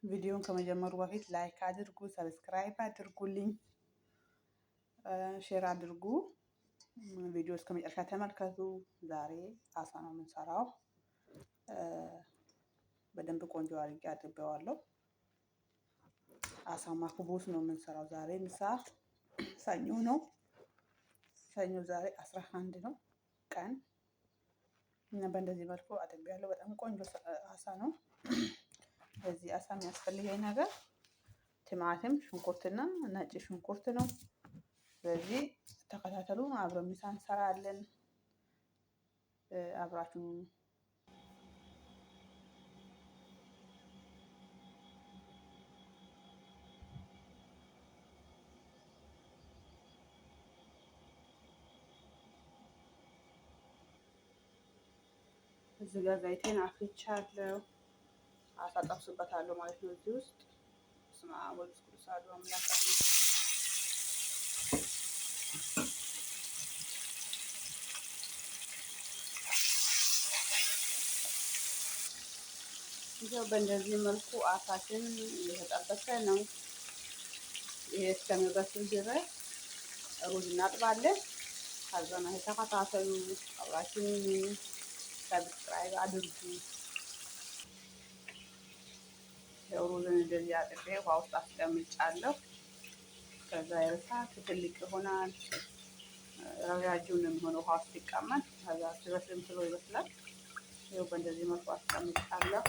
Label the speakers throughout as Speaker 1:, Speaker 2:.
Speaker 1: ቪዲዮን ከመጀመሩ በፊት ላይክ አድርጉ፣ ሰብስክራይብ አድርጉልኝ፣ ሼር አድርጉ። ቪዲዮ እስከ መጨረሻ ተመልከቱ። ዛሬ አሳ ነው የምንሰራው። በደንብ ቆንጆ አድርጌ አጥቤዋለሁ። አሳ ማክቡስ ነው የምንሰራው ዛሬ። ምሳ ሰኞ ነው። ሰኞ ዛሬ 11 ነው ቀን እና በእንደዚህ መልኩ አጥቤያለሁ። በጣም ቆንጆ አሳ ነው። በዚህ አሳ የሚያስፈልገኝ ነገር ቲማቲም፣ ሽንኩርትና ነጭ ሽንኩርት ነው። ስለዚህ ተከታተሉ። አብረን ምሳ እንሰራለን። አብራችሁ እዚህ ጋር ዘይቴን አፍልቻለሁ። አሳ ጠብስበታለሁ ማለት ነው። እዚህ ውስጥ ስማ ወልስ ኩሳዱ አምላክ ይሄው በእንደዚህ መልኩ አሳችን እየተጠበሰ ነው። ይሄ እስከሚበስል ድረስ ሩዝ እናጥባለን። ከዛ ነው ተከታተሉ። አብራችሁን ሰብስክራይብ አድርጉ። ሩዝን እንደዚህ አጥቤ ውሃ ውስጥ አስቀምጫለሁ። ከዛ የርሳት ትልቅ ይሆናል። ረዣዥም ነው የሚሆነው ውሃ ውስጥ ይቀመጥ። ከዛ ሲበስልም ስሎ ይበስላል። ይኸው በእንደዚህ መልኩ አስቀምጫለሁ።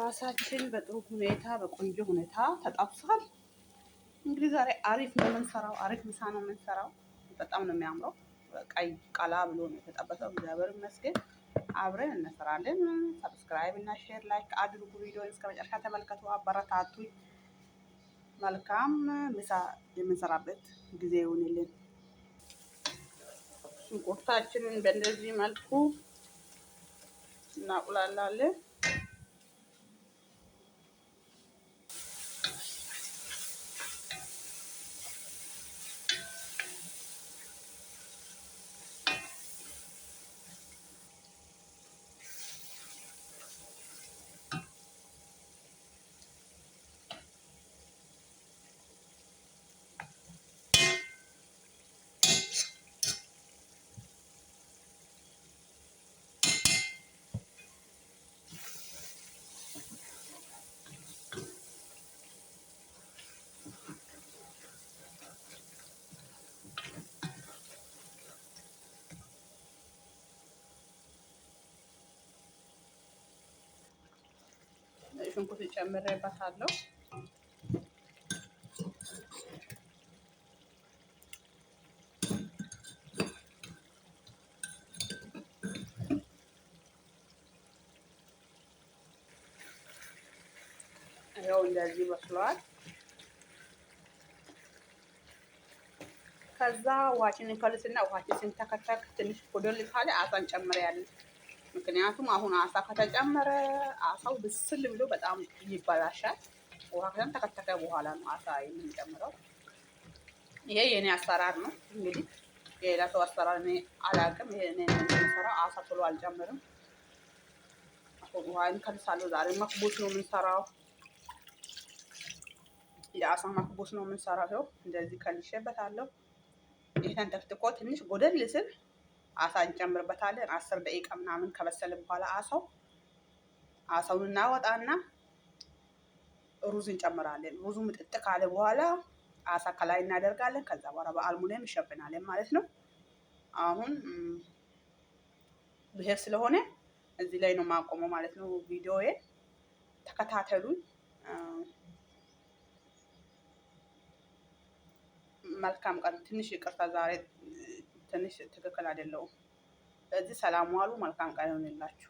Speaker 1: አሳችን በጥሩ ሁኔታ በቆንጆ ሁኔታ ተጠብሷል። እንግዲህ ዛሬ አሪፍ ነው የምንሰራው። አሪፍ ምሳ ነው የምንሰራው። በጣም ነው የሚያምረው። ቀይ ቀላ ብሎ ነው የተጠበሰው። እግዚአብሔር ይመስገን። አብረን እንሰራለን። ሰብስክራይብ እና ሼር ላይክ አድርጉ። ቪዲዮን እስከ መጨረሻ ተመልከቱ። አበረታቱኝ። መልካም ምሳ የምንሰራበት ጊዜ ይሁንልን። ሽንኩርታችንን በእንደዚህ መልኩ እናቁላላለን። ሽንኩርት ጨምሬበታለሁ። ይኸው እንደዚህ በስሏል። ከዛ ውሃችንን እንከልስና ውሃችን ስንተከተክ ትንሽ ጎደል ካለ አሳ እንጨምራለን። ምክንያቱም አሁን አሳ ከተጨመረ አሳው ብስል ብሎ በጣም ይበላሻል። ውሃ ከተከተከ በኋላ ነው አሳ የምንጨምረው። ይሄ የኔ አሰራር ነው። እንግዲህ የሌላ ሰው አሰራር እኔ አላውቅም። ይሄ እኔ የምሰራው አሳ ቶሎ አልጨምርም። አሁን ውሃ እንከልሳለሁ። ዛሬ መክቡስ ነው የምንሰራው። የአሳ መክቡስ ነው የምንሰራው። ይኸው እንደዚህ ከልሼበታለሁ። ይህ ተንተፍትኮ ትንሽ ጎደል ስል አሳ እንጨምርበታለን። 10 ደቂቃ ምናምን ከበሰለ በኋላ አሳውን እናወጣና ሩዝ እንጨምራለን። ሩዙ ምጥጥ ካለ በኋላ አሳ ከላይ እናደርጋለን። ከዛ በኋላ በአልሙኒየም እንሸፍናለን ማለት ነው። አሁን ብሄር ስለሆነ እዚህ ላይ ነው ማቆመው ማለት ነው። ቪዲዮዬን ተከታተሉኝ። መልካም ቀን። ትንሽ ይቅርታ ዛሬ ትንሽ ትክክል አይደለሁም። ስለዚህ ሰላም ዋሉ። መልካም ቀን ይሁንላችሁ።